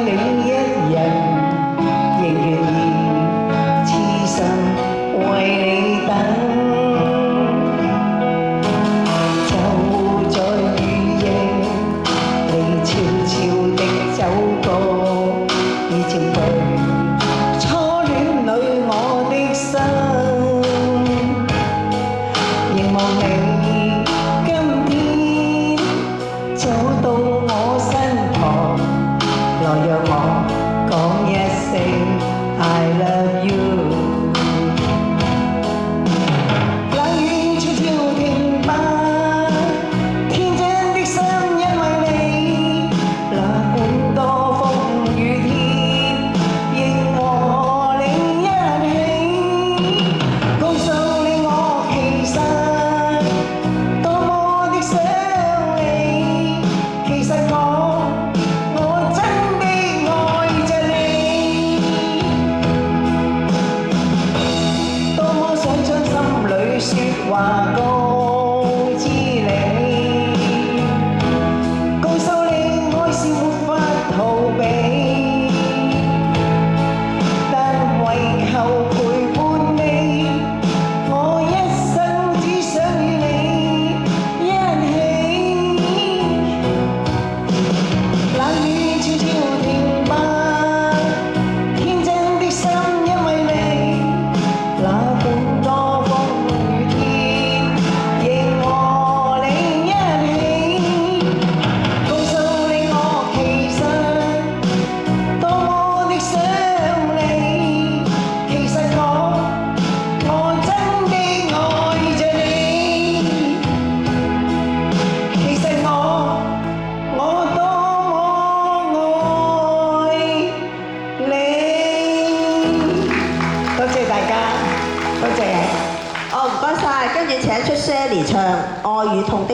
你一人，仍願意痴心為你等。就在雨夜，你悄悄地走過，已佔據初戀裏我的心。凝望你今天走到我身旁，來讓我講一聲 I love you。冷雨悄悄停吧，天真的心因為你，哪管多風雨天，仍和你一起。告訴你我其實多麼的想你，其實我真的愛着你，多麼想將心裏說話告知你，告訴你愛是沒法逃避，但為求陪伴你，我一生只想與你一起。冷雨悄悄停吧，天真的心因為你，哪管多風雨天，仍和你一起。告訴你我其實多麼的想你，其實我真的愛着你，其實我多麼愛你。多謝大家，多謝。哦，唔該晒，跟住請出 Sally 唱《愛與痛的